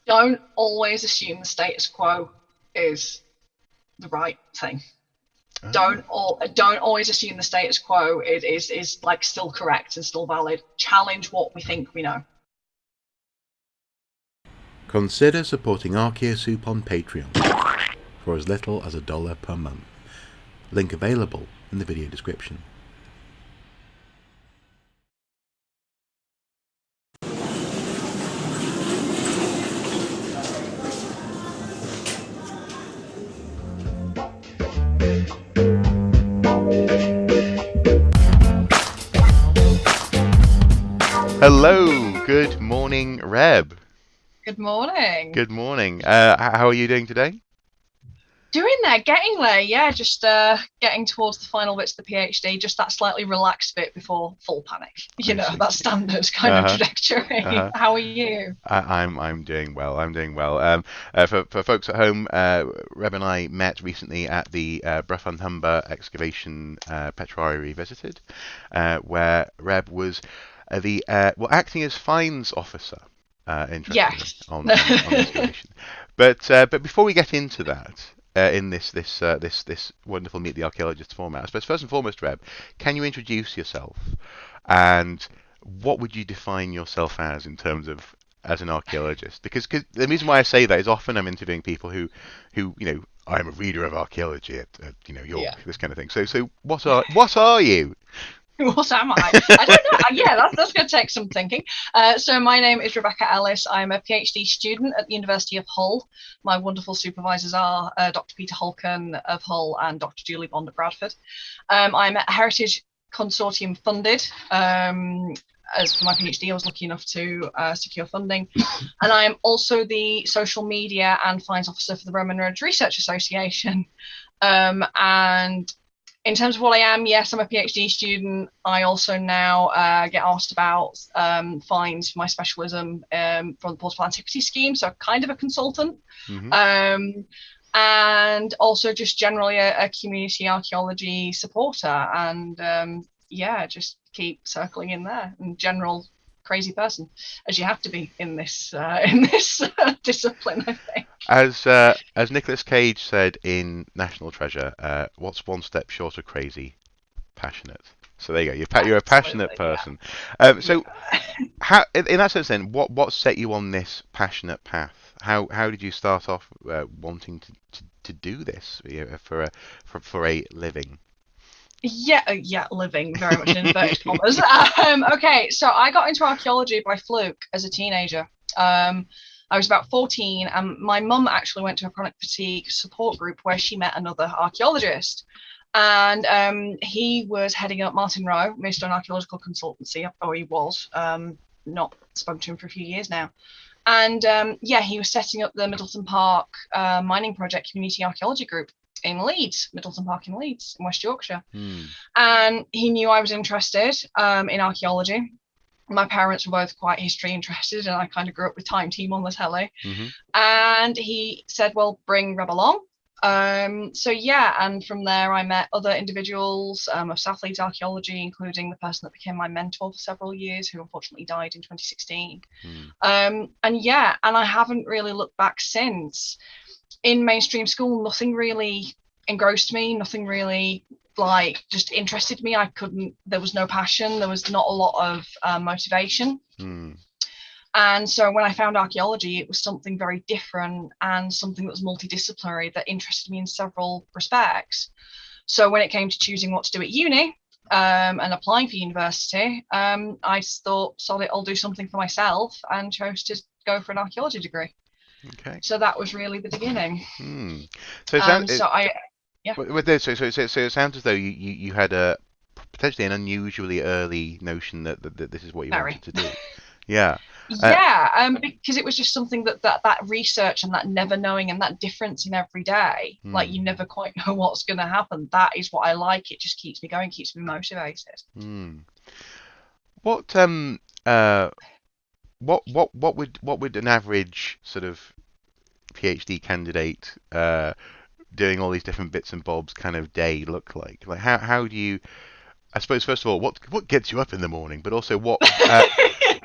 Don't always assume the status quo is the right thing. Ah. Don't always assume the status quo is like still correct and still valid. Challenge what we think we know. Consider supporting Archaeosoup on Patreon for as little as $1 per month. Link available in the video description. Hello, good morning, Reb. Good morning. Good morning. How are you doing today? Doing there, getting there, yeah, just getting towards the final bits of the PhD, just that slightly relaxed bit before full panic. I see. That standard kind of Uh-huh. trajectory. Uh-huh. How are you? I'm doing well. I'm doing well. For folks at home, Reb and I met recently at the Bryfan Humber excavation Petuaria Revisited, where Reb was acting as fines officer, interestingly, Yes. on the excavation. But before we get into that, in this wonderful Meet the Archaeologist format, I suppose first and foremost, Reb, can you introduce yourself, and what would you define yourself as in terms of as an archaeologist? Because the reason why I say that is often I'm interviewing people who I'm a reader of archaeology at York, Yeah. this kind of thing. So what are you? What am I? I don't know. Yeah, that's going to take some thinking. So my name is Rebecca Ellis. I'm a PhD student at the University of Hull. My wonderful supervisors are Dr. Peter Holken of Hull and Dr. Julie Bond at Bradford. I'm a Heritage Consortium funded. As for my PhD, I was lucky enough to secure funding. And I am also the social media and finance officer for the Roman Roads Research Association. And in terms of what I am, yes, I'm a PhD student. I also now get asked about fines for my specialism from the Portable Antiquity Scheme, so kind of a consultant. Hmm. Um, and also just generally a community archaeology supporter. And yeah, just keep circling in there. And general crazy person, as you have to be in this discipline, I think. As Nicolas Cage said in National Treasure, what's one step short of crazy? Passionate. So there you go. You're a passionate Absolutely, yeah, person. yeah. So how, in that sense, then, what set you on this passionate path? How did you start off wanting to do this for a living? Yeah, yeah, living very much in inverted commas. Okay, so I got into archaeology by fluke as a teenager. I was about 14, and my mum actually went to a chronic fatigue support group where she met another archaeologist. And he was heading up Martin Rowe, Maidstone Archaeological Consultancy, or he was, not spoken to him for a few years now. And yeah, he was setting up the Middleton Park Mining Project Community Archaeology Group in Leeds, Middleton Park in Leeds, in West Yorkshire. Hmm. And he knew I was interested in archaeology. My parents were both quite history interested, and I kind of grew up with Time Team on the telly. Hmm. And he said, well, bring Reb along. So yeah, and from there I met other individuals of South Leeds archaeology, including the person that became my mentor for several years, who unfortunately died in 2016. Hmm. And yeah, and I haven't really looked back since. In mainstream school, nothing really engrossed me, nothing really like just interested me. I couldn't, there was no passion, there was not a lot of motivation. Hmm. And so when I found archaeology, it was something very different and something that was multidisciplinary that interested me in several respects. So when it came to choosing what to do at uni and applying for university, I thought, sod it, I'll do something for myself, and chose to go for an archaeology degree. Okay. So that was really the beginning. Hmm. So it sounds So I, yeah, so it sounds as though you had a potentially an unusually early notion that this is what you very. wanted to do. Yeah. Uh, Yeah, because it was just something that research and that never knowing and that difference in every day, like hmm. you never quite know what's going to happen. That is what I like. It just keeps me going, keeps me motivated. Hmm. What um uh what would an average sort of PhD candidate doing all these different bits and bobs kind of day look like? Like how do you, I suppose, first of all, what gets you up in the morning, but also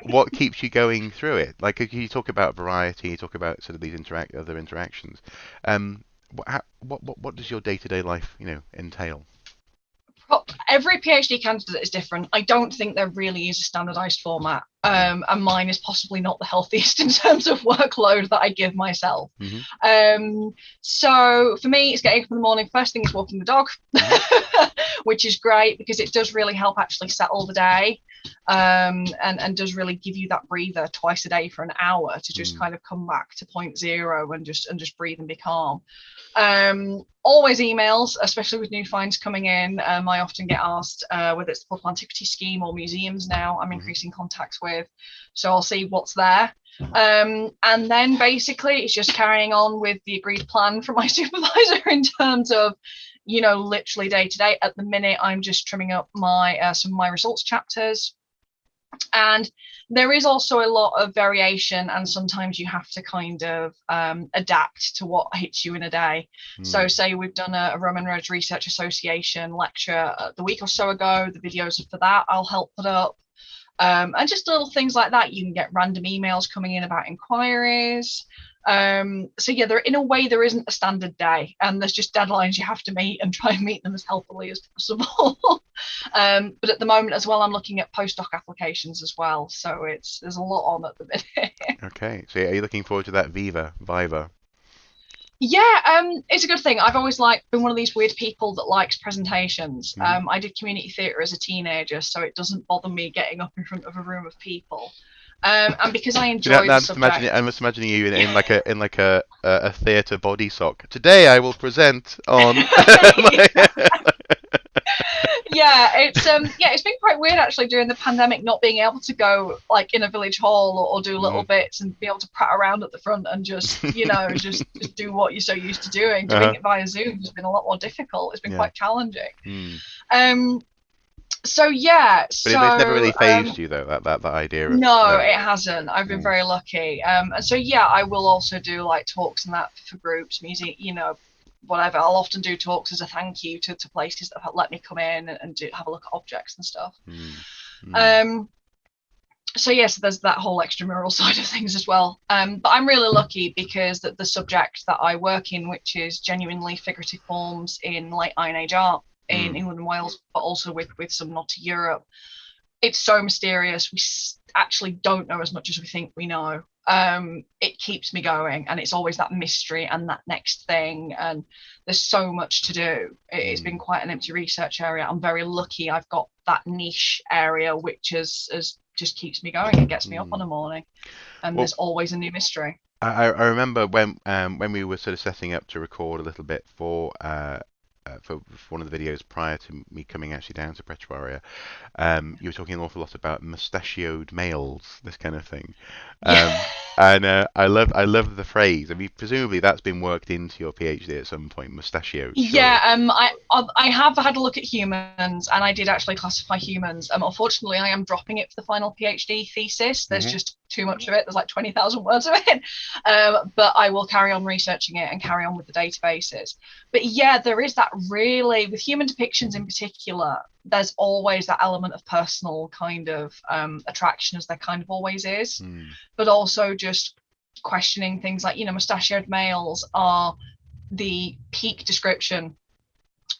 what keeps you going through it? Like, you talk about variety, you talk about sort of these other interactions. What does your day-to-day life, entail? Every PhD candidate is different. I don't think there really is a standardized format. And mine is possibly not the healthiest in terms of workload that I give myself. So for me, it's getting up in the morning. First thing is walking the dog, which is great because it does really help actually settle the day, and does really give you that breather twice a day for an hour to just kind of come back to point zero and just breathe and be calm. Always emails, especially with new finds coming in. I often get asked whether it's the Portable Antiquity Scheme or museums now I'm increasing contacts with. So I'll see what's there. And then basically it's just carrying on with the agreed plan from my supervisor in terms of, literally day to day. At the minute, I'm just trimming up my some of my results chapters. And there is also a lot of variation, and sometimes you have to kind of adapt to what hits you in a day. So say we've done a Roman Roads Research Association lecture the week or so ago, the videos for that I'll help put up. And just little things like that. You can get random emails coming in about inquiries. So yeah, in a way there isn't a standard day, and there's just deadlines you have to meet and try and meet them as healthily as possible. But at the moment as well, I'm looking at postdoc applications as well, so there's a lot on at the minute. Okay, so are you looking forward to that Viva? Yeah, it's a good thing. I've always been one of these weird people that likes presentations. I did community theatre as a teenager, so it doesn't bother me getting up in front of a room of people. And because I enjoy the subject, I'm just imagining you in like a theatre body sock. Today I will present on. Yeah, it's been quite weird actually during the pandemic not being able to go like in a village hall or do little bits and be able to prat around at the front and just just do what you're so used to doing. Doing it via Zoom has been a lot more difficult. It's been quite challenging. So yeah, but it's never really phased you though, that idea of no, it hasn't. I've been very lucky. And so yeah, I will also do like talks and that for groups, music, whatever. I'll often do talks as a thank you to places that have let me come in and have a look at objects and stuff. So yes, there's that whole extramural side of things as well. But I'm really lucky because the subject that I work in, which is genuinely figurative forms in late Iron Age art in England and Wales, but also with some nod to Europe, it's so mysterious. We actually don't know as much as we think we know. It keeps me going, and it's always that mystery and that next thing, and there's so much to do. It's been quite an empty research area. I'm very lucky I've got that niche area which is just keeps me going and gets me up on a morning, and there's always a new mystery. I remember when we were sort of setting up to record a little bit for one of the videos prior to me coming actually down to PETUARIA, you were talking an awful lot about mustachioed males, this kind of thing. And I love the phrase. I mean, presumably that's been worked into your PhD at some point, mustachioed. Surely. Yeah, I have had a look at humans, and I did actually classify humans. Unfortunately, I am dropping it for the final PhD thesis. There's just too much of it. There's like 20,000 words of it. But I will carry on researching it and carry on with the databases. But yeah, there is that really, with human depictions in particular, there's always that element of personal kind of attraction, as there kind of always is. But also just questioning things like, mustachioed males are the peak description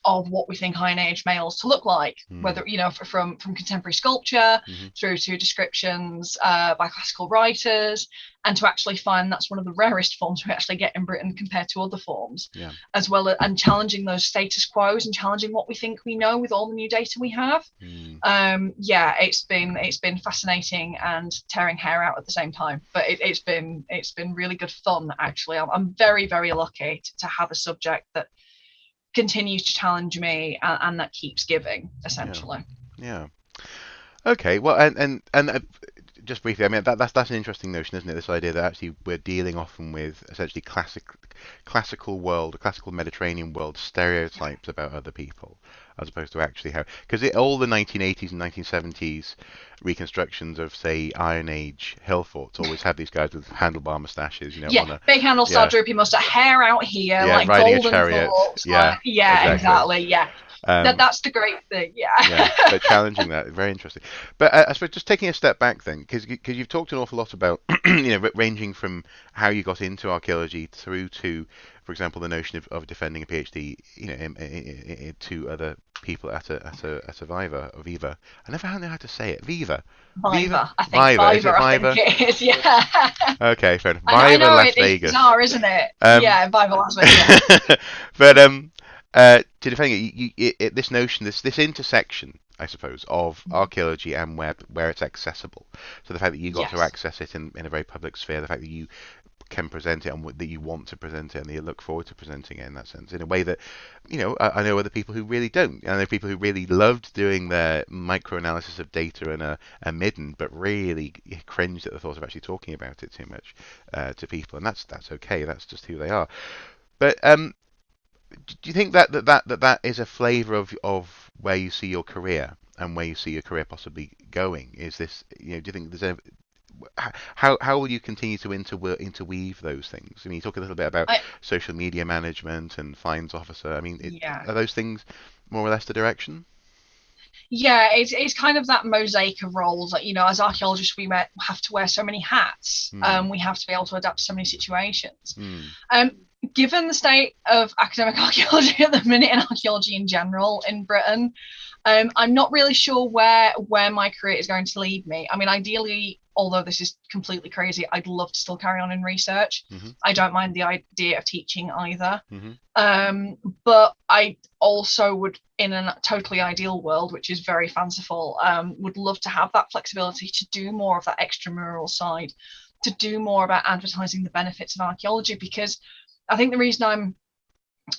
of what we think Iron Age males to look like, whether from contemporary sculpture through to descriptions by classical writers, and to actually find that's one of the rarest forms we actually get in Britain compared to other forms, as well as, and challenging those status quos and challenging what we think we know with all the new data we have. It's been fascinating and tearing hair out at the same time, but it's been really good fun actually. I'm very, very lucky to have a subject that continues to challenge me and that keeps giving, essentially. Yeah. Okay. Well, and just briefly, I mean that's an interesting notion, isn't it? This idea that actually we're dealing often with essentially classical Mediterranean world stereotypes about other people, as opposed to actually how, because all the 1980s and 1970s reconstructions of, say, Iron Age hill forts always had these guys with handlebar moustaches, big handle, droopy mustache, hair out here, like riding golden a chariot, thoughts, exactly. That's the great thing, Yeah, yeah. but challenging that, very interesting. But I suppose just taking a step back then, because you've talked an awful lot about, ranging from how you got into archaeology through to, for example, the notion of defending a PhD, to other people at a Viva. I never know how to say it. Viva, Viva, I think Viva. Is it Viva, I think Viva? it is, yeah. Okay, fair enough. I Viva know Las it's Vegas. bizarre, isn't it? Um, Yeah, Viva Las Vegas. but to defend it, this notion, this intersection, I suppose, of archaeology and where it's accessible. So the fact that you got to Yes. access it in a very public sphere, the fact that you can present it and that you want to present it and that you look forward to presenting it in that sense, in a way that, I know other people who really don't. I know people who really loved doing their micro-analysis of data in a midden, but really cringed at the thought of actually talking about it too much to people, and that's okay. That's just who they are. But do you think that is a flavour of where you see your career and where you see your career possibly going? Is this, do you think there's how will you continue to interweave those things? I mean, you talk a little bit about I, social media management and fines officer. I mean, yeah. are those things more or less the direction? Yeah, it's kind of that mosaic of roles that, as archaeologists, have to wear so many hats. Hmm. We have to be able to adapt to so many situations. Hmm. Um, Given the state of academic archaeology at the minute and archaeology in general in Britain, I'm not really sure where my career is going to lead me. I mean, ideally, although this is completely crazy, I'd love to still carry on in research. Hmm. I don't mind the idea of teaching either. Hmm. But I also would, in a totally ideal world, which is very fanciful, would love to have that flexibility to do more of that extramural side, to do more about advertising the benefits of archaeology, because I think the reason I'm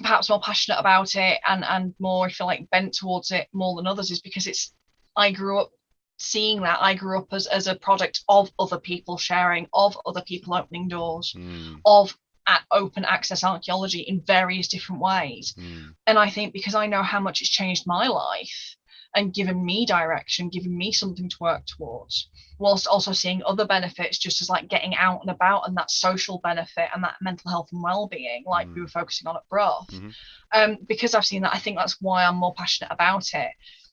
perhaps more passionate about it and more, I feel like, bent towards it more than others is because I grew up seeing that. I grew up as a product of other people sharing, of other people opening doors, Hmm. of at open access archaeology in various different ways. Hmm. And I think because I know how much it's changed my life and given me direction, given me something to work towards, whilst also seeing other benefits, just as like getting out and about and that social benefit and that mental health and well-being, like we Hmm. were focusing on at Brough. Hmm. Because I've seen that, I think that's why I'm more passionate about it.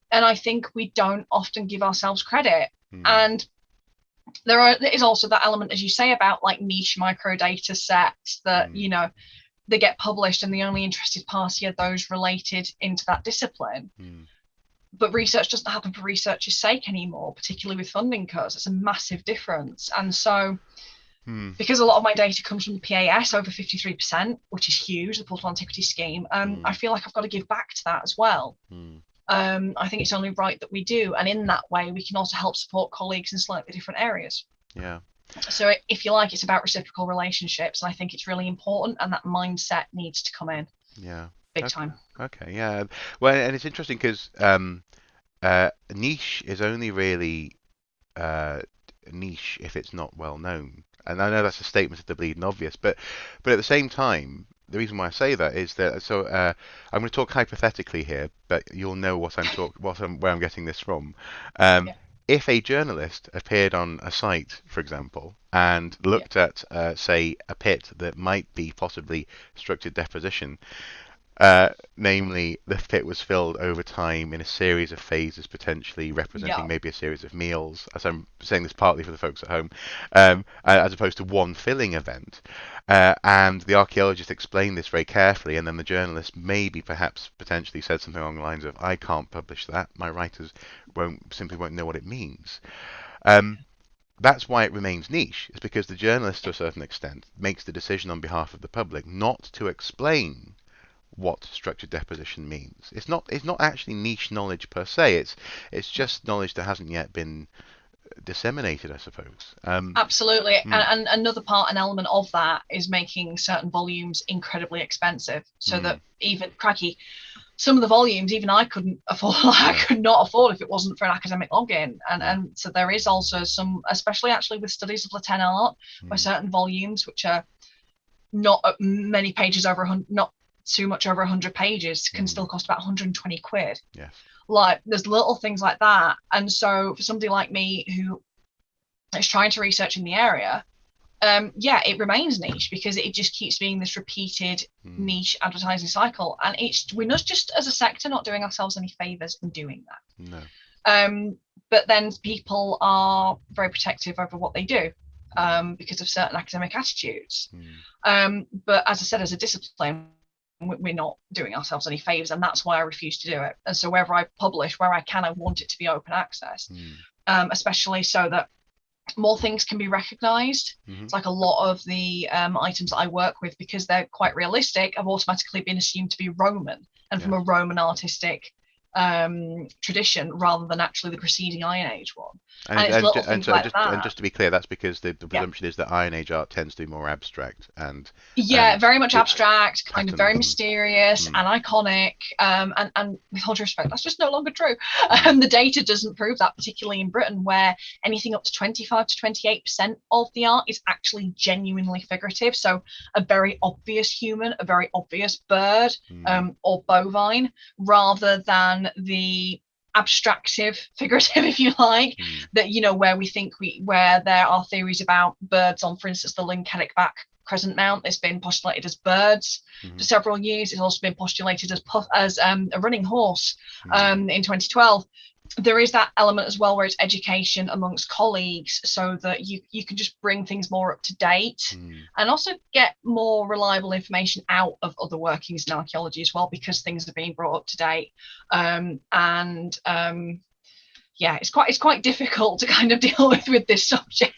And I think we don't often give ourselves credit. Hmm. And there is also that element, as you say, about like niche micro data sets that, Hmm. they get published and the only interested party are those related into that discipline. Hmm. But research doesn't happen for research's sake anymore, particularly with funding cuts. It's a massive difference. And so, Hmm. because a lot of my data comes from the PAS, over 53%, which is huge, the Portable Antiquity Scheme, I Hmm. feel like I've got to give back to that as well. Hmm. I think it's only right that we do. And in that way, we can also help support colleagues in slightly different areas. Yeah. So, if you like, it's about reciprocal relationships. And I think it's really important. And that mindset needs to come in Yeah. big Okay. time. Okay. Yeah. Well, and it's interesting because niche is only really uh, niche if it's not well known. And I know that's a statement of the bleeding obvious, but at the same time, the reason why I say that is that I'm going to talk hypothetically here, but you'll know where I'm getting this from. Um, Yeah. if a journalist appeared on a site, for example, and Yeah. looked at, say, a pit that might be possibly structured deposition, namely, the pit was filled over time in a series of phases, potentially representing Yeah. maybe a series of meals. As I'm saying this partly for the folks at home, as opposed to one filling event. And the archaeologist explained this very carefully, and then the journalist maybe, perhaps, potentially said something along the lines of, "I can't publish that. My writers simply won't know what it means." Um, that's why it remains niche. It's because the journalist, to a certain extent, makes the decision on behalf of the public not to explain what structured deposition means. It's not actually niche knowledge per se. It's just knowledge that hasn't yet been disseminated, I suppose. Absolutely. Hmm. And another part, an element of that is making certain volumes incredibly expensive so Hmm. that even cracky, some of the volumes even I couldn't afford. I Yeah. could not afford if it wasn't for an academic login. And Yeah. and so there is also some, especially actually with studies of La Tène art, where Hmm. certain volumes, which are not many pages over not too much over 100 pages, can Hmm. still cost about 120 quid. Yes. Like there's little things like that. And so for somebody like me who is trying to research in the area, yeah, it remains niche because it just keeps being this repeated niche advertising cycle, and we're not, just as a sector, not doing ourselves any favors in doing that. No. But then people are very protective over what they do because of certain academic attitudes. But as I said, as a discipline, we're not doing ourselves any favors, and that's why I refuse to do it. And so wherever I publish, where I can, I want it to be open access, especially so that more things can be recognized. It's like a lot of the items that I work with, because they're quite realistic, have automatically been assumed to be Roman and from a Roman artistic tradition rather than actually the preceding Iron Age one. And just to be clear, that's because the presumption is that Iron Age art tends to be more abstract and very much abstract, kind of very mysterious and iconic. And with all due respect, that's just no longer true. The data doesn't prove that, particularly in Britain, where anything up to 25 to 28% of the art is actually genuinely figurative. So a very obvious human, a very obvious bird, or bovine, rather than the abstractive figurative, if you like, that where there are theories about birds on, for instance, the Linketic back crescent mount. It's been postulated as birds for several years. It's also been postulated as a running horse in 2012. There is that element as well where it's education amongst colleagues, so that you can just bring things more up to date and also get more reliable information out of other workings in archaeology as well, because things are being brought up to date. It's quite difficult to kind of deal with this subject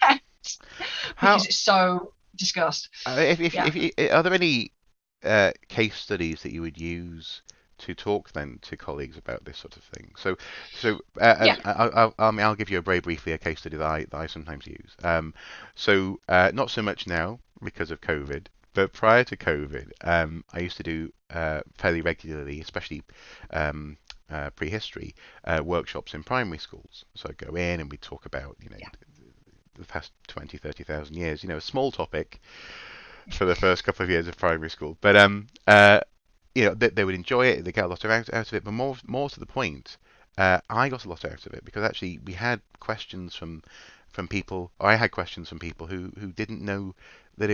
because it's so discussed. Are there any case studies that you would use to talk then to colleagues about this sort of thing? I'll give you very briefly a case study that I sometimes use. Not so much now because of COVID, but prior to COVID, I used to do fairly regularly, especially prehistory, workshops in primary schools. So I'd go in and we'd talk about the past 20, 30,000 years, a small topic for the first couple of years of primary school, but they would enjoy it, they get a lot out of it, but more to the point, I got a lot out of it because actually we had questions from people, or I had questions from people who didn't know that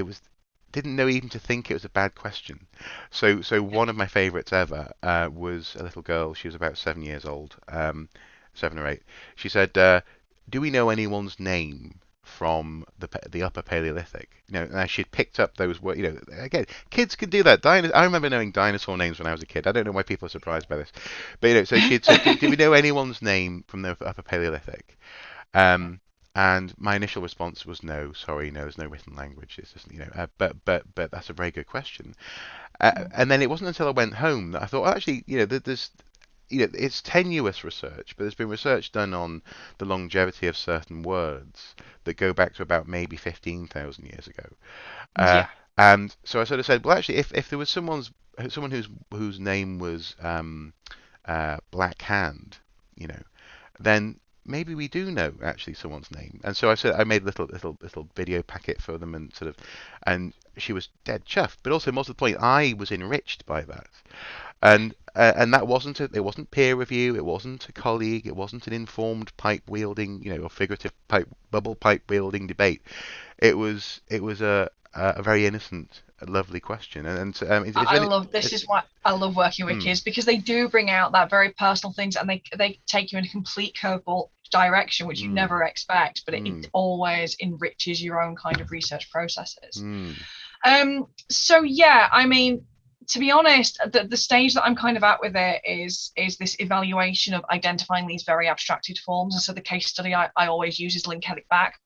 didn't know even to think it was a bad question. So one of my favourites ever was a little girl. She was about 7 years old, 7 or 8. She said, "Do we know anyone's name from the Upper Paleolithic?" Now she'd picked up those words. Again, kids can do that. I remember knowing dinosaur names when I was a kid. I don't know why people are surprised by this, but so she'd said, "Do we know anyone's name from the Upper Paleolithic?" And my initial response was no. Sorry, no. There's no written language. It's just but that's a very good question. And then it wasn't until I went home that I thought, well, actually, there's it's tenuous research, but there's been research done on the longevity of certain words that go back to about maybe 15,000 years ago. And so I sort of said, well, actually, if there was someone whose name was Black Hand, then maybe we do know actually someone's name. And so I made a little video packet for them and she was dead chuffed. But also, most of the point, I was enriched by that. And that wasn't peer review, it wasn't a colleague, it wasn't an informed pipe wielding, or figurative bubble pipe wielding debate. It was a very innocent, lovely question. This is why I love working with kids, because they do bring out that very personal things, and they take you in a complete curveball direction which you never expect, but it always enriches your own kind of research processes. To be honest, the stage that I'm kind of at with it is this evaluation of identifying these very abstracted forms. And so the case study I always use is Linketic back,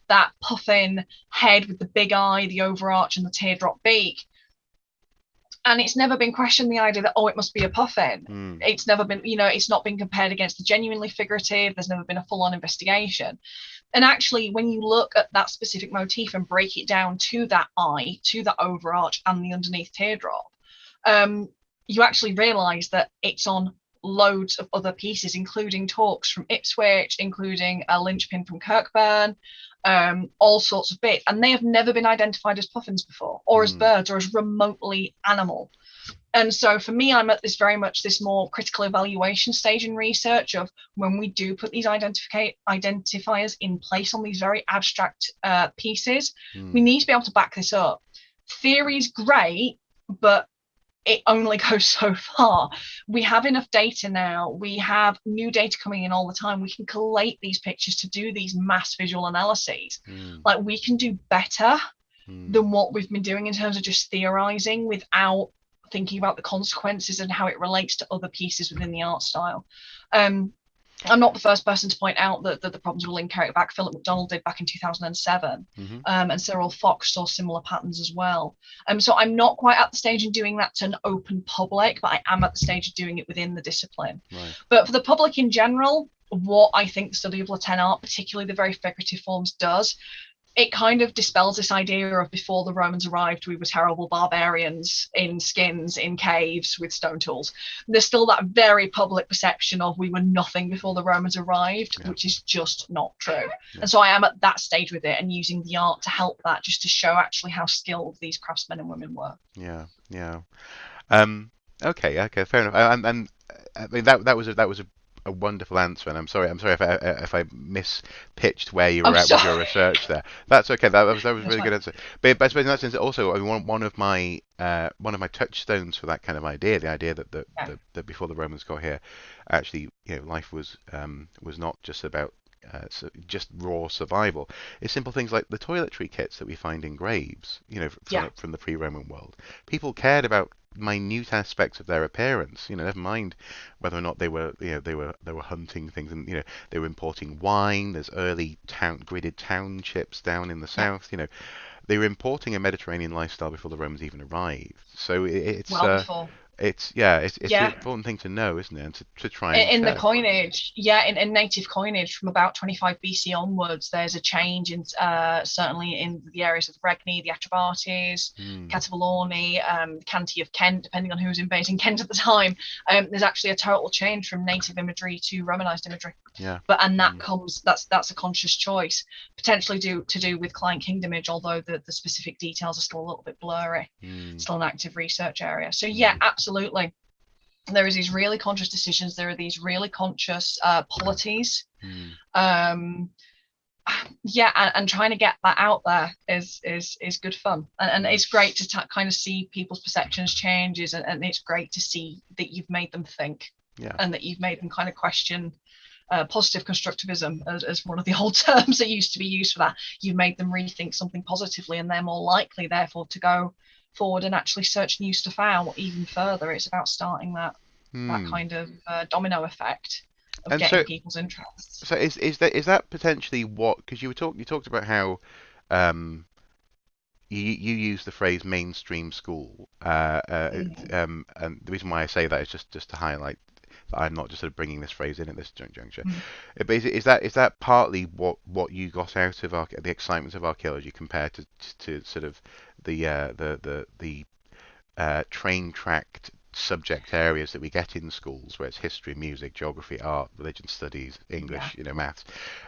that puffin head with the big eye, the overarch, and the teardrop beak. And it's never been questioned, the idea that, it must be a puffin. It's never been, it's not been compared against the genuinely figurative. There's never been a full-on investigation. And actually, when you look at that specific motif and break it down to that eye, to the overarch and the underneath teardrop, you actually realise that it's on loads of other pieces, including talks from Ipswich, including a linchpin from Kirkburn, all sorts of bits, and they have never been identified as puffins before, or as birds, or as remotely animal. And so for me, I'm at this very much this more critical evaluation stage in research of when we do put these identifiers in place on these very abstract pieces, we need to be able to back this up. Theory is great, but it only goes so far. We have enough data now. We have new data coming in all the time. We can collate these pictures to do these mass visual analyses. Like, we can do better than what we've been doing in terms of just theorizing without thinking about the consequences and how it relates to other pieces within the art style. I'm not the first person to point out that the problems with link carrier back. Philip McDonald did back in 2007, and Cyril Fox saw similar patterns as well. So I'm not quite at the stage in doing that to an open public, but I am at the stage of doing it within the discipline. Right. But for the public in general, what I think the study of La Tène art, particularly the very figurative forms, does, it kind of dispels this idea of before the Romans arrived, we were terrible barbarians in skins, in caves, with stone tools. There's still that very public perception of we were nothing before the Romans arrived, which is just not true. And so I am at that stage with it and using the art to help that, just to show actually how skilled these craftsmen and women were. Yeah. Okay, fair enough. And I mean that was a wonderful answer, and I'm sorry if I mispitched where you were at with your research there. That's okay. That was a really good answer. But I suppose in that sense, also, I mean, one of my touchstones for that kind of idea, the idea that before the Romans got here, actually, life was not just about just raw survival. It's simple things like the toiletry kits that we find in graves, from the pre-Roman world. People cared about minute aspects of their appearance. Never mind whether or not they were hunting things, and they were importing wine. There's early gridded townships down in the south. They were importing a Mediterranean lifestyle before the Romans even arrived. So it's it's an important thing to know, isn't it? And to try and in the coinage, in native coinage from about 25 BC onwards, there's a change in certainly in the areas of the Regni, the Atrebates, Catavalorni, Canty of Kent, depending on who was invading Kent at the time. There's actually a total change from native imagery to Romanized imagery. That's a conscious choice, potentially to do with client kingdomage, although the specific details are still a little bit blurry. Still an active research area. So absolutely, there is these really conscious decisions. There are these really conscious polities. And trying to get that out there is good fun, and it's great to kind of see people's perceptions changes, and it's great to see that you've made them think, and that you've made them kind of question. Positive constructivism as one of the old terms that used to be used for that. You made them rethink something positively, and they're more likely therefore to go forward and actually search new stuff out even further. It's about starting that kind of domino effect of getting people's interests. So is that potentially what, because you talked about how you use the phrase mainstream school, and the reason why I say that is just to highlight I'm not just sort of bringing this phrase in at this juncture. But is that partly what you got out of the excitement of archaeology compared to sort of the train-tracked subject areas that we get in schools, where it's history, music, geography, art, religion studies, English, maths?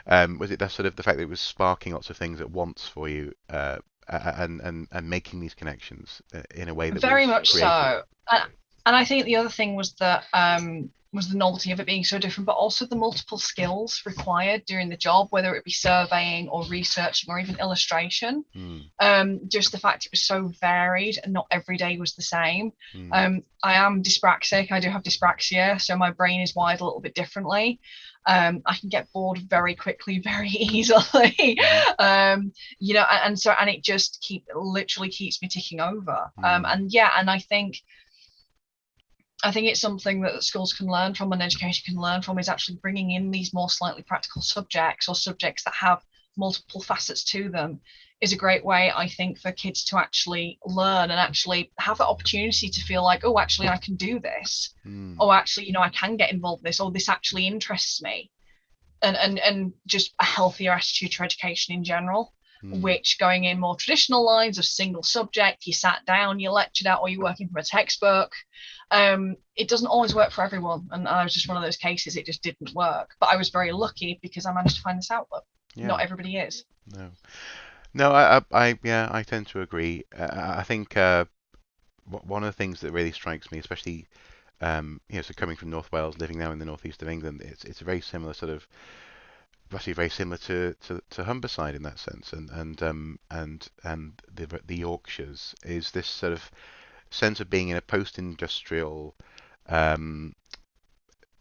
Was it that sort of the fact that it was sparking lots of things at once for you, and making these connections in a way that very was much creative? so? And I think the other thing was that was the novelty of it being so different, but also the multiple skills required during the job, whether it be surveying or researching or even illustration. Just the fact it was so varied and not every day was the same. I am dyspraxic. I do have dyspraxia, so my brain is wired a little bit differently. I can get bored very quickly, very easily. And it just literally keeps me ticking over. And I think it's something that schools can learn from and education can learn from, is actually bringing in these more slightly practical subjects, or subjects that have multiple facets to them, is a great way, I think, for kids to actually learn and actually have that opportunity to feel like, oh, actually, I can do this. Or actually, I can get involved in this, or this actually interests me. And just a healthier attitude to education in general. Mm. which going in more traditional lines of single subject, you sat down, you lectured out, or you're working from a textbook. It doesn't always work for everyone. And I was just one of those cases, it just didn't work. But I was very lucky because I managed to find this outlet. Yeah. Not everybody is. No. No, yeah, I tend to agree. I think one of the things that really strikes me, especially so coming from North Wales, living now in the northeast of England, it's a very similar sort of, actually very similar to Humberside in that sense, and the Yorkshires is this sort of sense of being in a post-industrial, um,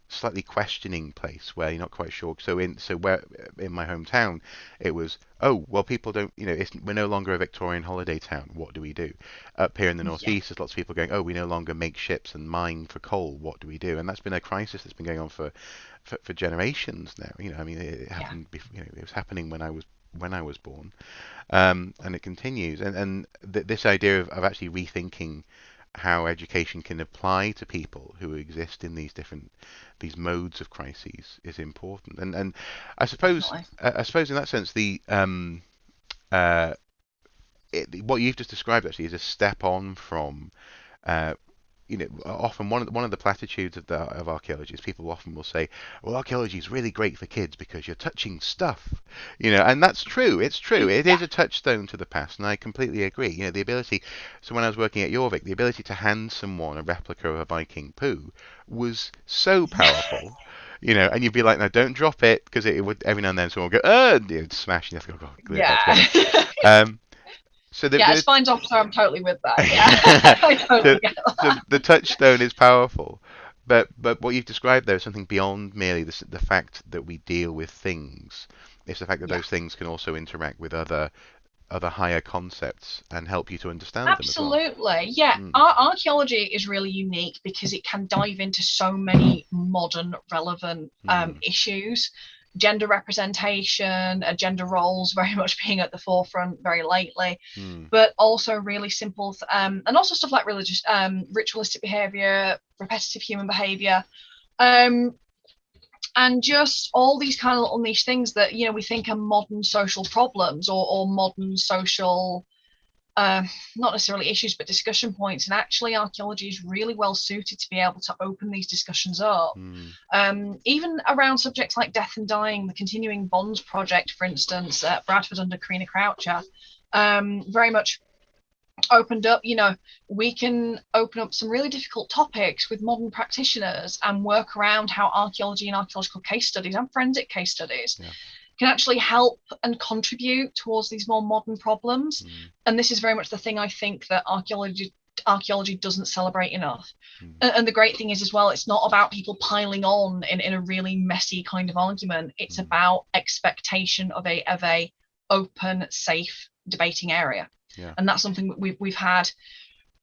slightly questioning place where you're not quite sure. So where in my hometown, it was, oh well, people don't, we're no longer a Victorian holiday town. What do we do? Up here in the Yeah. northeast, there's lots of people going, oh, we no longer make ships and mine for coal. What do we do? And that's been a crisis that's been going on for generations now. I mean, it Yeah. happened before, it was happening when I was born, and it continues. And this idea of actually rethinking how education can apply to people who exist in these modes of crises is important. And I suppose Definitely. in that sense uh, what you've just described actually is a step on from uh, often one of the platitudes of archaeology is people often will say, well, archaeology is really great for kids because you're touching stuff, and that's true. It's true. It Yeah. is a touchstone to the past, and I completely agree. The ability. So when I was working at Jorvik, the ability to hand someone a replica of a Viking poo was so powerful. And you'd be like, no, don't drop it, because it would every now and then someone would go, it'd smash, and you have to go, oh, glue it back together. Yeah. Um, so Yeah, as there's fines officer, I'm totally with that. Yeah. I so, totally get so that. the touchstone is powerful, but what you've described there is something beyond merely the fact that we deal with things. It's the fact that Yeah. those things can also interact with other higher concepts and help you to understand them as well. Absolutely. Yeah. Mm, Archaeology is really unique because it can dive into so many modern relevant mm, issues. Gender representation, gender roles very much being at the forefront very lately, mm, but also really simple, and also stuff like religious, ritualistic behavior, repetitive human behavior. Um, and just all these kind of little niche things that we think are modern social problems or modern social not necessarily issues but discussion points, and actually archaeology is really well suited to be able to open these discussions up, mm, even around subjects like death and dying. The Continuing Bonds project, for instance, at Bradford under Karina Croucher, very much opened up, we can open up some really difficult topics with modern practitioners and work around how archaeology and archaeological case studies and forensic case studies yeah, can actually help and contribute towards these more modern problems. mm, And this is very much the thing I think that archaeology doesn't celebrate enough. mm, And the great thing is as well, it's not about people piling on in a really messy kind of argument. It's mm, about expectation of a open, safe debating area. yeah, And that's something that we've had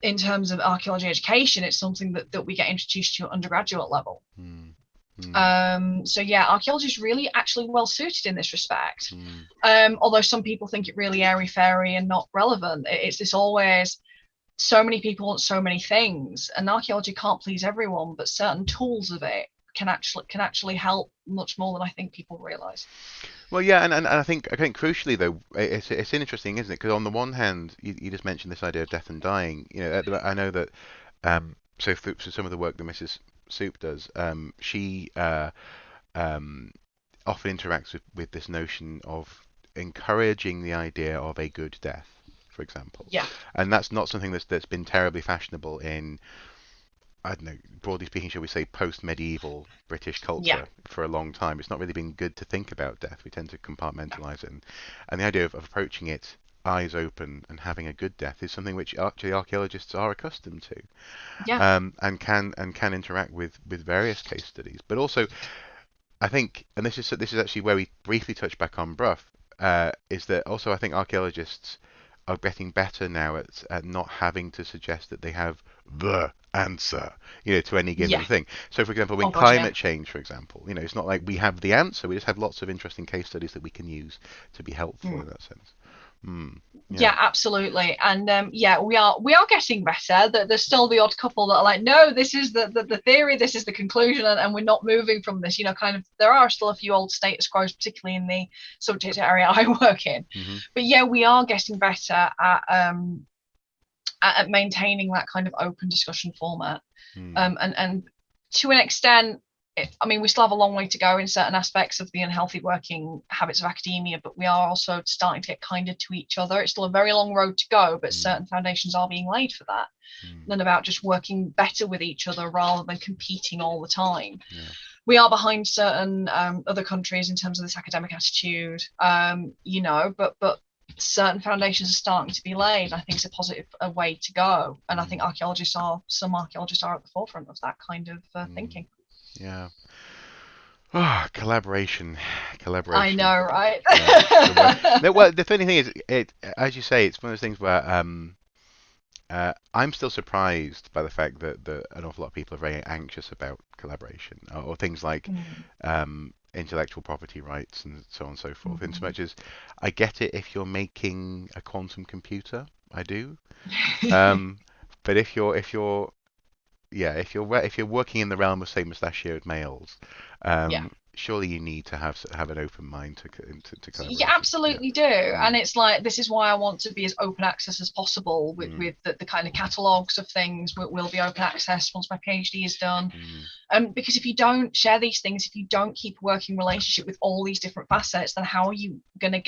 in terms of archaeology education. It's something that we get introduced to at undergraduate level. mm, mm, So yeah, archaeology is really actually well suited in this respect. mm, Although some people think it really airy fairy and not relevant. It's this always so many people want so many things, and archaeology can't please everyone, but certain tools of it can actually help much more than I think people realize. Well, yeah, and I think crucially though, it's interesting, isn't it? Because on the one hand, you just mentioned this idea of death and dying. I know that so some of the work that Mrs. Soup does, she often interacts with this notion of encouraging the idea of a good death, for example, Yeah. and that's not something that's been terribly fashionable in, I don't know, broadly speaking, shall we say, post-medieval British Yeah. culture for a long time. It's not really been good to think about death. We tend to compartmentalize it, and the idea of approaching it eyes open and having a good death is something which actually archaeologists are accustomed to, Yeah. and can interact with various case studies. But also, I think, and this is actually where we briefly touch back on Brough, is that also I think archaeologists are getting better now at not having to suggest that they have the answer, to any given Yeah. thing. So, for example, in Oh god, yeah. climate change, for example, it's not like we have the answer. We just have lots of interesting case studies that we can use to be helpful Mm. in that sense. Mm. Yeah. Yeah, absolutely. And yeah, we are getting better. There's still the odd couple that are like, no, this is the theory, this is the conclusion, and we're not moving from this. Kind of there are still a few old status quos, particularly in the subject area I work in. Hmm. But yeah, we are getting better at maintaining that kind of open discussion format. Mm. And to an extent, I mean, we still have a long way to go in certain aspects of the unhealthy working habits of academia, but we are also starting to get kinder to each other. It's still a very long road to go, but Mm. certain foundations are being laid for that. Mm. Than about just working better with each other rather than competing all the time. Yeah. We are behind certain other countries in terms of this academic attitude, but certain foundations are starting to be laid. I think it's a positive way to go, and I Mm. think some archaeologists are at the forefront of that kind of Mm. thinking. Yeah. Ah, collaboration, I collaboration. know, right? Yeah, it's the word. No, well, the funny thing is, as you say, it's one of those things where I'm still surprised by the fact that an awful lot of people are very anxious about collaboration, or things like Mm, intellectual property rights and so on and so forth. In so mhm. much as I get it if you're making a quantum computer, I do. Um, but if you're yeah, if you're working in the realm of say mustachioed males, Yeah. surely you need to have an open mind to You collaboration. Yeah. absolutely do. And Mm. it's like, this is why I want to be as open access as possible Mm. with the kind of catalogues of things will be open access once my PhD is done. Mm. Because if you don't share these things, if you don't keep a working relationship with all these different facets, then how are you going to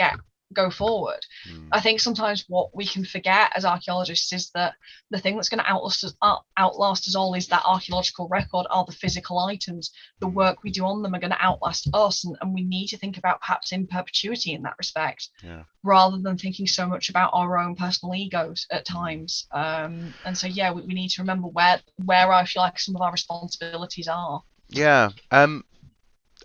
go forward? Mm. I think sometimes what we can forget as archaeologists is that the thing that's going to outlast us all is that archaeological record, are the physical items. The Mm. work we do on them are going to outlast us, and we need to think about perhaps in perpetuity in that respect, Yeah. rather than thinking so much about our own personal egos at Mm. times. And so yeah, we need to remember where I feel like some of our responsibilities are. Yeah.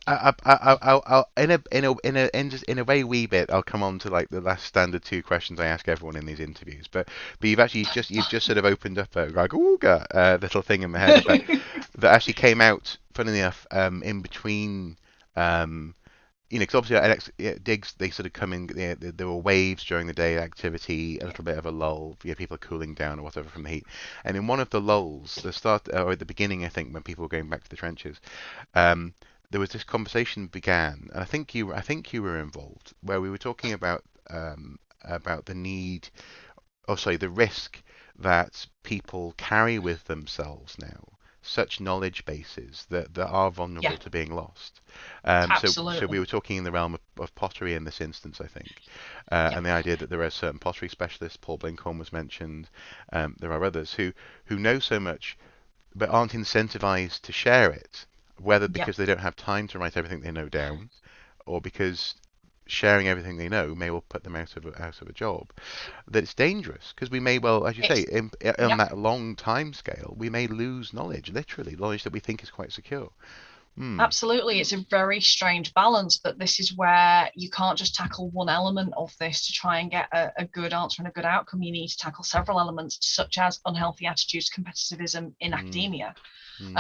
I'll in a very wee bit, I'll come on to like the last standard two questions I ask everyone in these interviews. But you've just sort of opened up a like ooga little thing in my head that actually came out, funny enough, in between. Um, because obviously digs they sort of come in. There were waves during the day activity, a little bit of a lull. People are cooling down or whatever from the heat. And in one of the lulls, the start or at the beginning, I think, when people were going back to the trenches, um, there was this conversation began, and I think you were involved, where we were talking about the need, oh sorry, the risk that people carry with themselves now, such knowledge bases that are Yeah, vulnerable to being lost. So we absolutely. were talking in the realm of pottery in this instance, I think, Yeah, and the idea that there are certain pottery specialists. Paul Blinkhorn was mentioned. There are others who know so much but aren't incentivized to share it, whether yeah. because they don't have time to write everything they know down, or because sharing everything they know may well put them out of a job. That it's dangerous because we may well, as you say, It's on yeah. that long time scale, we may lose knowledge, literally knowledge that we think is quite secure. Hmm. Absolutely, it's a very strange balance, but this is where you can't just tackle one element of this to try and get a good answer and a good outcome. You need to tackle several elements, such as unhealthy attitudes, competitivism in Hmm. academia. Hmm.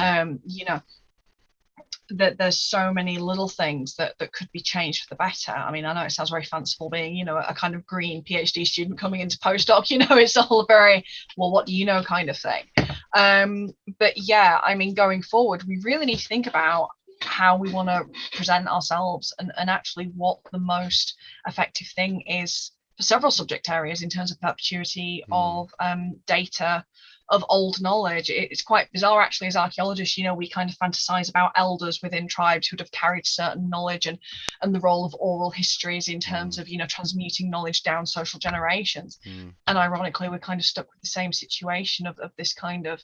That there's so many little things that could be changed for the better. I mean, I know it sounds very fanciful being, a kind of green PhD student coming into postdoc, it's all very, well, what do you know kind of thing. But yeah, I mean, going forward, we really need to think about how we want to present ourselves and actually what the most effective thing is for several subject areas in terms of perpetuity Hmm. of data, of old knowledge. It's quite bizarre actually as archaeologists, we kind of fantasize about elders within tribes who'd have carried certain knowledge, and the role of oral histories in terms Hmm. of transmuting knowledge down social generations. Hmm. And ironically, we're kind of stuck with the same situation of this kind of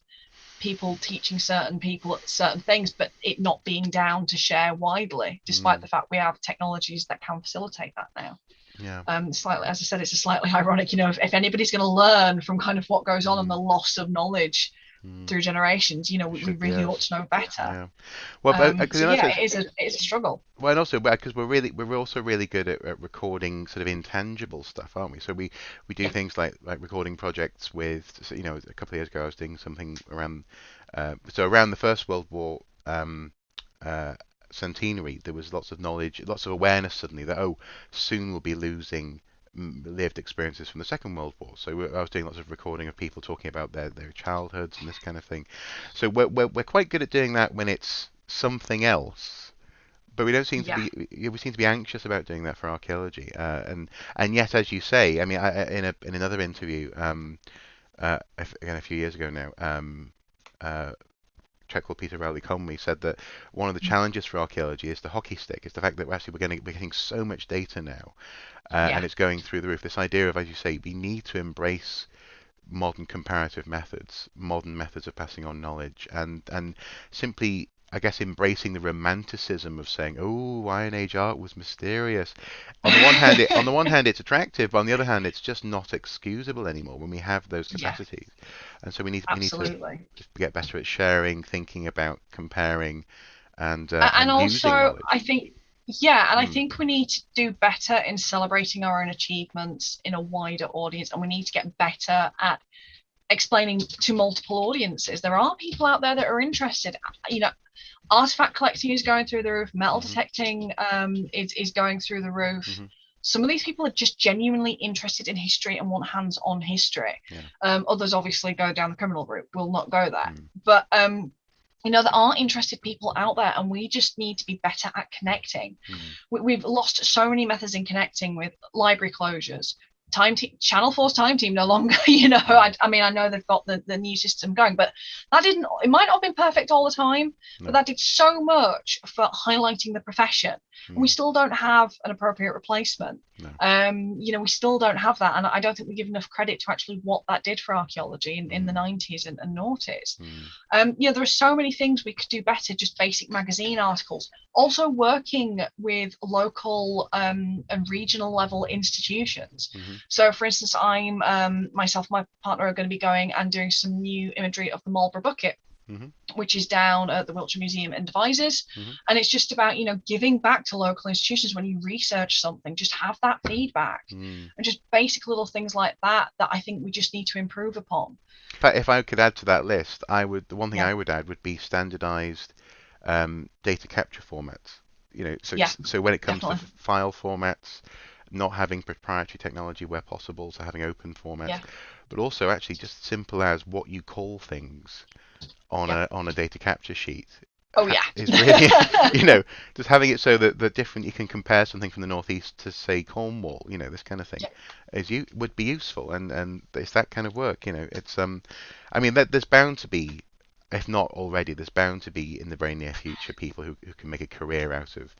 people teaching certain people certain things, but it not being down to share widely, despite Hmm. the fact we have technologies that can facilitate that now. Yeah. Slightly, as I said, it's a slightly ironic, if anybody's going to learn from kind of what goes on and Hmm. the loss of knowledge Hmm. through generations, we Should be really ought us. to know better. Yeah. Well, but because So in that yeah, sense, it is a struggle. well, and also because we're also really good at recording sort of intangible stuff, aren't we? So we do Yeah, things like recording projects with, so, a couple of years ago I was doing something around, so around the First World War uh, centenary, there was lots of knowledge, lots of awareness suddenly that soon we'll be losing lived experiences from the Second World War. So I was doing lots of recording of people talking about their childhoods and this kind of thing. So we're quite good at doing that when it's something else, but we don't seem to Yeah. be we seem to be anxious about doing that for archaeology. And yet, as you say, I mean, in another interview, again a few years ago now, chap called Peter Rowley-Conway said that one of the challenges for archaeology is the hockey stick. It's the fact that we're getting so much data now, Yeah. and it's going through the roof. This idea of, as you say, we need to embrace modern comparative methods, modern methods of passing on knowledge, and simply, I guess, embracing the romanticism of saying, "Oh, Iron Age art was mysterious." On the one hand, it's attractive, but on the other hand, it's just not excusable anymore when we have those Yeah. capacities. And so we need to Absolutely. just get better at sharing, thinking about, comparing, And and using also, I knowledge. think, yeah, and I Mm, think we need to do better in celebrating our own achievements in a wider audience, and we need to get better at explaining to multiple audiences. There are people out there that are interested. You know, artifact collecting is going through the roof. Metal hmm detecting is going through the roof. hmm Some of these people are just genuinely interested in history and want hands-on history. Yeah. Others obviously go down the criminal route. Will not go there, Mm, but you know, there are interested people out there, and we just need to be better at connecting. mm, We've lost so many methods in connecting with library closures. Channel 4's time team no longer, you know, mm, I mean, I know they've got the new system going, but it might not have been perfect all the time, but no. that did so much for highlighting the profession. And we Mm, still don't have an appropriate replacement. no. You know, we still don't have that. And I don't think we give enough credit to actually what that did for archaeology in the Mm, 90s and noughties. mm, Yeah, there are so many things we could do better, just basic magazine articles. Also, working with local and regional level institutions. hmm So, for instance, I'm myself, my partner are going to be going and doing some new imagery of the Marlborough bucket, hmm which is down at the Wiltshire Museum in Devizes. hmm And it's just about, you know, giving back to local institutions when you research something, just have that feedback mm. and just basic little things like that that I think we just need to improve upon. If I could add to that list, the one thing Yeah, I would add would be standardized data capture formats. You know, yeah, so when it comes to definitely. file formats, not having proprietary technology where possible, so having open formats, Yeah, but also actually just simple as what you call things yeah. on a data capture sheet Oh, yeah. is really, you know, just having it so that the different you can compare something from the northeast to say Cornwall, you know, this kind of thing, Yeah, would be useful, and it's that kind of work, you know. It's I mean, there's bound to be, if not already, there's bound to be in the very near future people who can make a career out of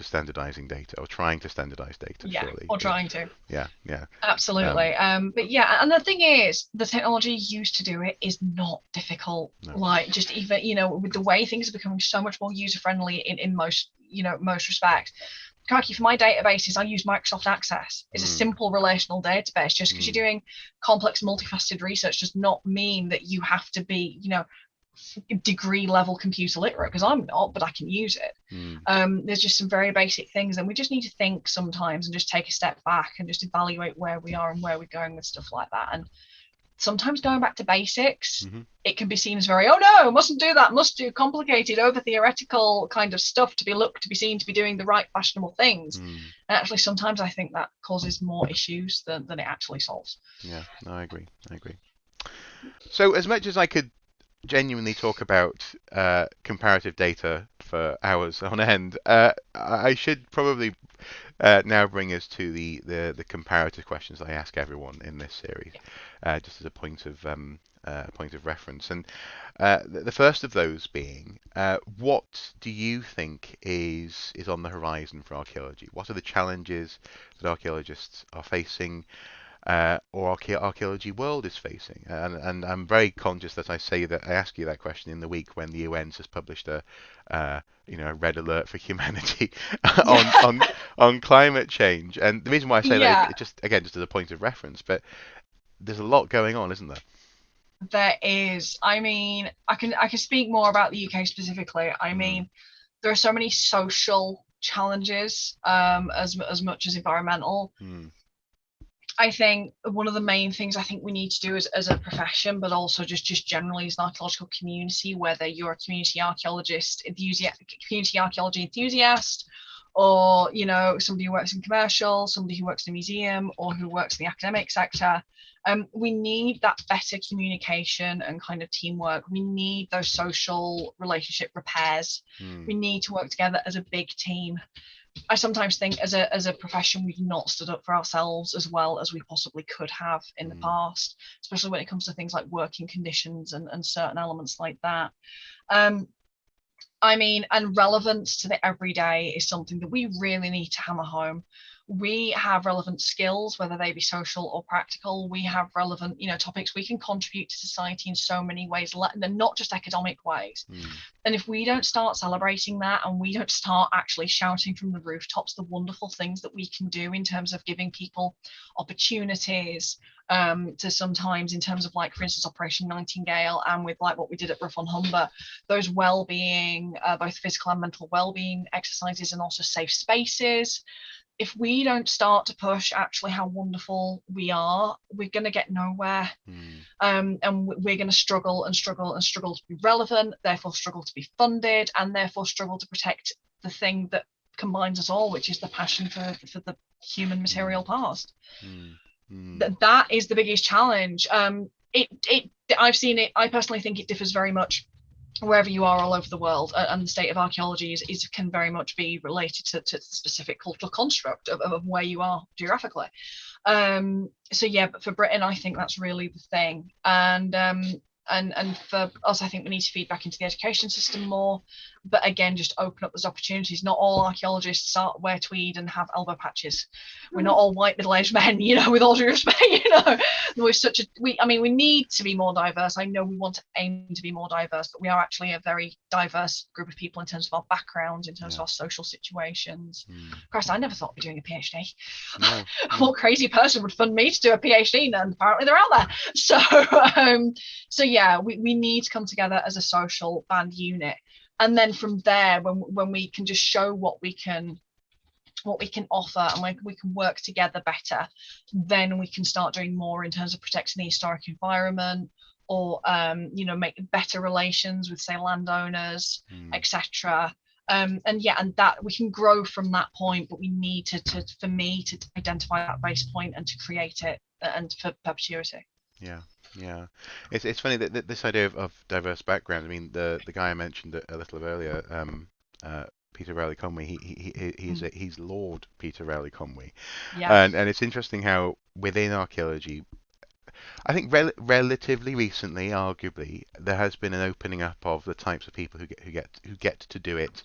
standardizing data or trying to standardize data, yeah, surely. or But trying to. yeah, yeah, Absolutely. But yeah, and the thing is, the technology used to do it is not difficult. no, Like, just even, you know, with the way things are becoming so much more user friendly in most, you know, most respects. Crikey, for my databases, I use Microsoft Access. It's a mm, simple relational database. Just because mm, you're doing complex, multifaceted research does not mean that you have to be, you know, degree level computer literate, because I'm not, but I can use it. mm, There's just some very basic things, and we just need to think sometimes and just take a step back and just evaluate where we are and where we're going with stuff like that. And sometimes going back to basics, hmm it can be seen as very, oh no, mustn't do that, must do complicated, over theoretical kind of stuff to be looked, to be seen, to be doing the right fashionable things. mm, And actually, sometimes I think that causes more issues than it actually solves. yeah, no, I agree, I agree. So as much as I could genuinely talk about comparative data for hours on end, I should probably now bring us to the comparative questions that I ask everyone in this series, Yeah. just as a point of reference. And the first of those being, what do you think is on the horizon for archaeology? What are the challenges that archaeologists are facing? Or archaeology world is facing. And I'm very conscious that I ask you that question in the week when the UN has published a red alert for humanity on Yeah. on on climate change. And the reason why I say that is Yeah. it just again just as a point of reference, but there's a lot going on, isn't there? There is. I mean, I can speak more about the UK specifically. I Mm, mean, there are so many social challenges, as much as environmental. mm, I think one of the main things I think we need to do as a profession, but also just generally as an archaeological community, whether you're a community archaeologist enthusiast, community archaeology enthusiast, or somebody who works in commercial, somebody who works in a museum, or who works in the academic sector. We need that better communication and kind of teamwork. We need those social relationship repairs. We need to work together as a big team. I sometimes think as a profession, we've not stood up for ourselves as well as we possibly could have in the past, especially when it comes to things like working conditions and certain elements like that. And relevance to the everyday is something that we really need to hammer home. We have relevant skills, whether they be social or practical. We have relevant, topics. We can contribute to society in so many ways, and not just academic ways. And if we don't start celebrating that, and we don't start actually shouting from the rooftops the wonderful things that we can do in terms of giving people opportunities, to sometimes in terms of, like, for instance, Operation Nightingale, and with like what we did at Rough on Humber, those well-being, both physical and mental well-being exercises, and also safe spaces. If we don't start to push actually how wonderful we are, we're going to get nowhere. And we're going to struggle and struggle and struggle to be relevant, therefore struggle to be funded, and therefore struggle to protect the thing that combines us all, which is the passion for the human material past. That is the biggest challenge. I've seen it. I personally think it differs very much wherever you are all over the world, and the state of archaeology can very much be related to the specific cultural construct of where you are geographically. But for Britain, I think that's really the thing. And for us, I think we need to feed back into the education system more, but again, just open up those opportunities. Not all archaeologists wear tweed and have elbow patches. We're not all white middle-aged men, with all due respect. We need to be more diverse. I know we want to aim to be more diverse, but we are actually a very diverse group of people in terms of our backgrounds, in terms of our social situations. Christ, I never thought I'd be doing a PhD. No. What crazy person would fund me to do a PhD? And apparently they're out there. So yeah, we need to come together as a social band unit. And then from there, when we can just show what we can offer, and when we can work together better, then we can start doing more in terms of protecting the historic environment, or make better relations with, say, landowners, etc. And that we can grow from that point, but we need to identify that base point and to create it, and for perpetuity. Yeah. It's funny that this idea of diverse backgrounds. I mean, the guy I mentioned a little earlier, Peter Rowley Conway. He's Lord Peter Rowley Conway. Yes. And it's interesting how within archaeology, I think relatively recently, arguably, there has been an opening up of the types of people who get to do it,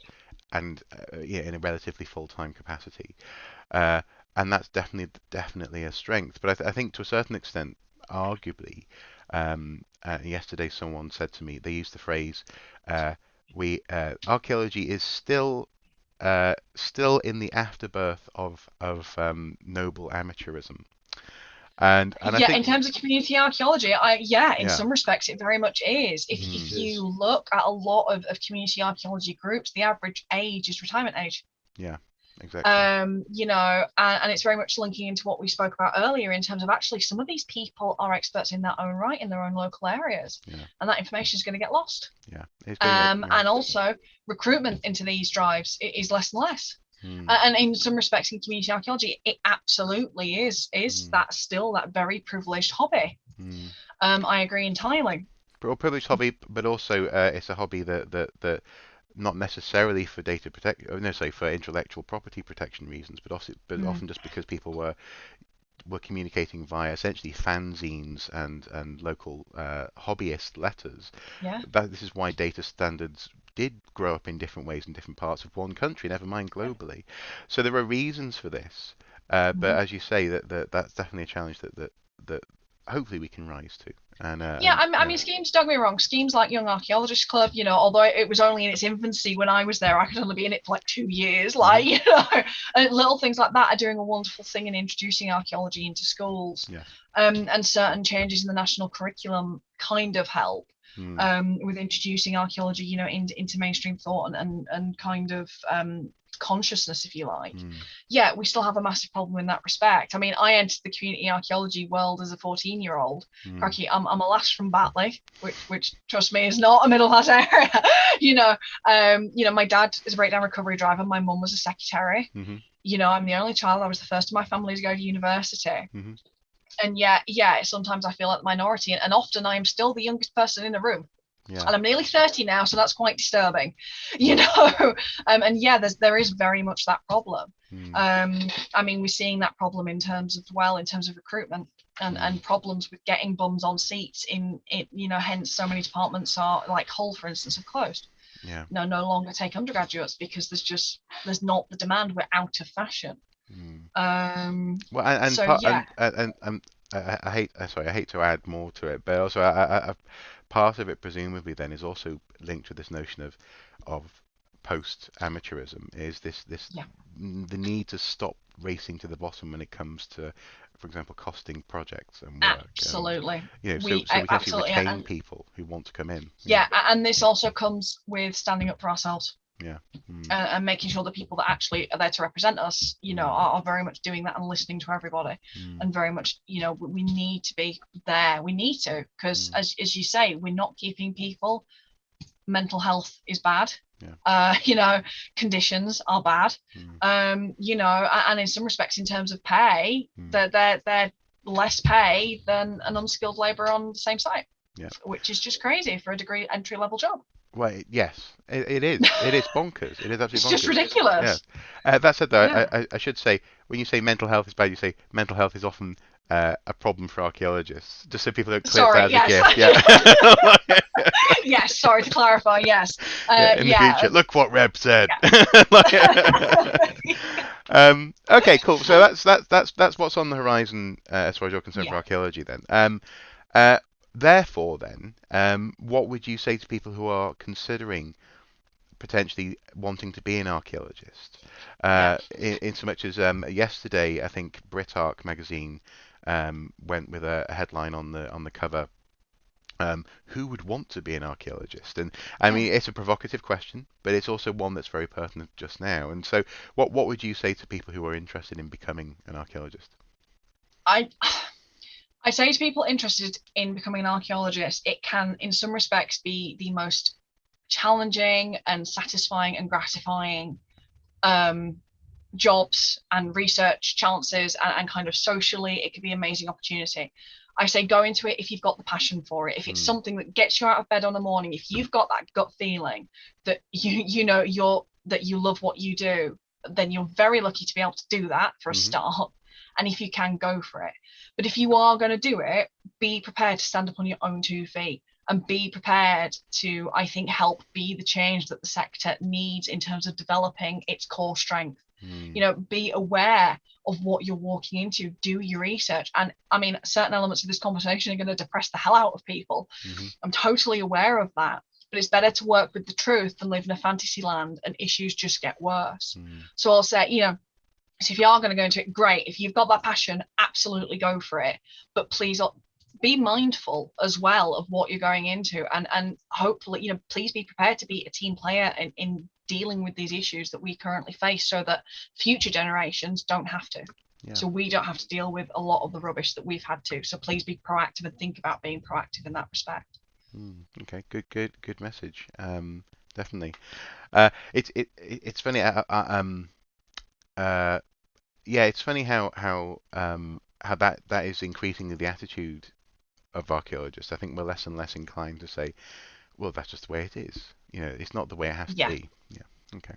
and in a relatively full-time capacity, and that's definitely a strength. But I think to a certain extent, arguably, yesterday someone said to me, they used the phrase, archaeology is still in the afterbirth of noble amateurism. And I think, in terms of community archaeology, in some respects it very much is. If you look at a lot of community archaeology groups, the average age is retirement age. Yeah, exactly. And it's very much linking into what we spoke about earlier in terms of actually some of these people are experts in their own right in their own local areas, and that information is going to get lost. And also recruitment into these drives is less and less. And in some respects, in community archaeology, it absolutely is that still that very privileged hobby. I agree entirely. Privileged hobby, but also it's a hobby that not necessarily for for intellectual property protection reasons, but often just because people were communicating via essentially fanzines and local hobbyist letters. This is why data standards did grow up in different ways in different parts of one country, never mind globally. So there are reasons for this, but as you say, that's definitely a challenge that hopefully we can rise to. And I mean, schemes, don't get me wrong, schemes like Young Archaeologist Club, although it was only in its infancy when I was there, I could only be in it for like 2 years, and little things like that are doing a wonderful thing in introducing archaeology into schools. And certain changes in the national curriculum kind of help. with introducing archaeology, into mainstream thought and kind of consciousness, if you like. Yeah, we still have a massive problem in that respect. I mean, I entered the community archaeology world as a 14-year-old. Crikey, I'm a lass from Batley, which trust me is not a middle class area. My dad is a breakdown recovery driver. My mum was a secretary. I'm the only child. I was the first in my family to go to university. And sometimes I feel like the minority, and often I am still the youngest person in the room. And I'm nearly 30 now, so that's quite disturbing, there is very much that problem. I mean, we're seeing that problem in terms of recruitment and problems with getting bums on seats in hence so many departments are, like Hull, for instance, have closed. No longer take undergraduates because there's not the demand. We're out of fashion. Well, I hate to add more to it, but also I part of it presumably then is also linked to this notion of post amateurism, is the need to stop racing to the bottom when it comes to, for example, costing projects and work. Absolutely. So we can actually retain people who want to come in. And this also comes with standing up for ourselves. And making sure the people that actually are there to represent us, are very much doing that and listening to everybody, and very much, we need to be there. We need to, because as you say, we're not keeping people. Mental health is bad. Conditions are bad. And in some respects, in terms of pay, they're less pay than an unskilled labourer on the same site. Which is just crazy for a degree entry level job. Well, yes, it is. It is bonkers. It is absolutely bonkers. It's just ridiculous. That said, though, I should say, when you say mental health is bad, you say mental health is often a problem for archaeologists. Just so people don't clip that as a gift. Yes, sorry to clarify. Yes. In the future, look what Reb said. Okay, cool. So that's what's on the horizon as far as you're concerned for archaeology, then. Therefore, then, what would you say to people who are considering potentially wanting to be an archaeologist? In so much as yesterday, I think BritArch magazine went with a headline on the cover. Who would want to be an archaeologist? And I mean, it's a provocative question, but it's also one that's very pertinent just now. And so, what would you say to people who are interested in becoming an archaeologist? I say to people interested in becoming an archaeologist, it can, in some respects, be the most challenging and satisfying and gratifying jobs and research chances, and kind of socially, it could be an amazing opportunity. I say go into it if you've got the passion for it. If it's something that gets you out of bed on a morning, if you've got that gut feeling that that you love what you do, then you're very lucky to be able to do that for a start. And if you can, go for it. But if you are going to do it, be prepared to stand up on your own 2 feet and be prepared to, I think, help be the change that the sector needs in terms of developing its core strength. Be aware of what you're walking into, do your research. And I mean, certain elements of this conversation are going to depress the hell out of people. I'm totally aware of that. But it's better to work with the truth than live in a fantasy land and issues just get worse. So I'll say, so if you are going to go into it, great. If you've got that passion, absolutely go for it. But please be mindful as well of what you're going into, and hopefully, please be prepared to be a team player in dealing with these issues that we currently face, so that future generations don't have to. So we don't have to deal with a lot of the rubbish that we've had to. So please be proactive and think about being proactive in that respect. Okay, good message. Definitely. It's funny. It's funny how that is increasingly the attitude of archaeologists. I think we're less and less inclined to say, well, that's just the way it is. It's not the way it has to be. Okay.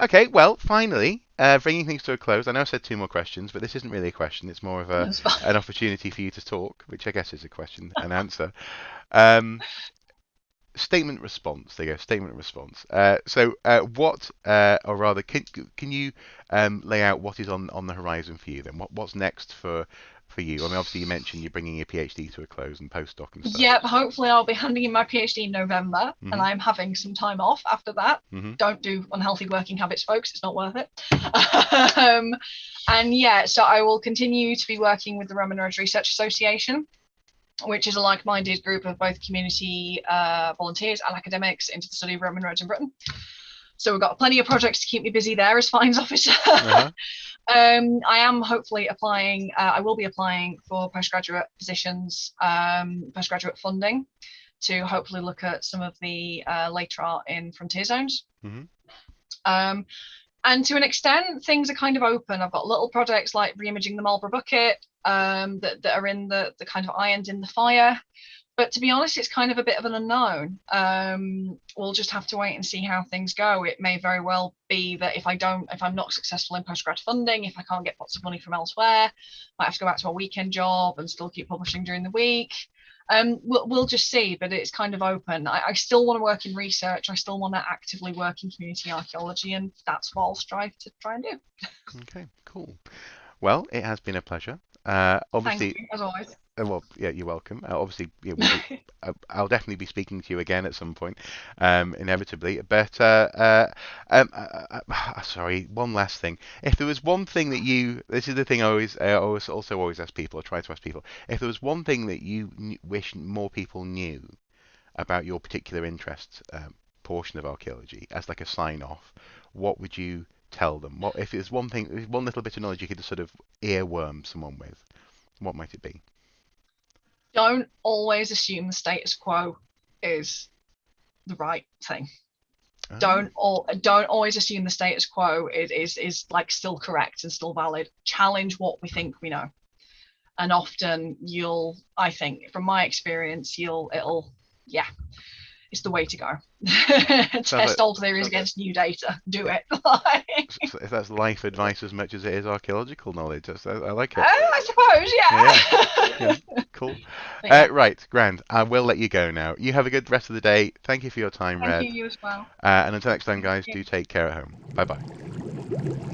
Okay. Well, finally, bringing things to a close. I know I said 2 more questions, but this isn't really a question. It's more of an opportunity for you to talk, which I guess is a question and answer. Statement response. There you go. Statement response. So, what, or rather, can you lay out what is on the horizon for you then? What's next for you? I mean, obviously you mentioned you're bringing your PhD to a close and postdoc and stuff. Yep. Hopefully, I'll be handing in my PhD in November, and I'm having some time off after that. Don't do unhealthy working habits, folks. It's not worth it. So I will continue to be working with the Roman Roads Research Association. which is a like-minded group of both community volunteers and academics into the study of Roman roads in Britain. So we've got plenty of projects to keep me busy there as finds officer. I am hopefully applying, I will be applying for postgraduate positions, postgraduate funding, to hopefully look at some of the later art in frontier zones. And to an extent, things are kind of open. I've got little projects like reimaging the Marlborough bucket that are in the kind of irons in the fire. But to be honest, it's kind of a bit of an unknown. We'll just have to wait and see how things go. It may very well be that if I'm not successful in postgrad funding, if I can't get lots of money from elsewhere, I might have to go back to my weekend job and still keep publishing during the week. We'll just see, but it's kind of open. I still want to work in research. I still want to actively work in community archaeology, and that's what I'll strive to try and do. Okay, cool. Well, it has been a pleasure. Obviously, thank you, as always. Well, yeah, you're welcome. Obviously, I'll definitely be speaking to you again at some point, inevitably. But sorry, one last thing. If there was one thing that this is the thing I always ask people, or try to ask people, if there was one thing that you wish more people knew about your particular interest portion of archaeology, as like a sign off, what would you tell them? What if there's one thing, one little bit of knowledge you could just sort of earworm someone with? What might it be? Don't always assume the status quo is the right thing. Don't always assume the status quo is like still correct and still valid. Challenge what we think we know, and often I think from my experience, it's the way to go. Test old theories against new data. Do it. If that's life advice as much as it is archaeological knowledge, I like it. I suppose, yeah. Cool. Right, grand. I will let you go now. You have a good rest of the day. Thank you for your time, Reb. Thank you as well. And until next time, guys, do take care at home. Bye-bye.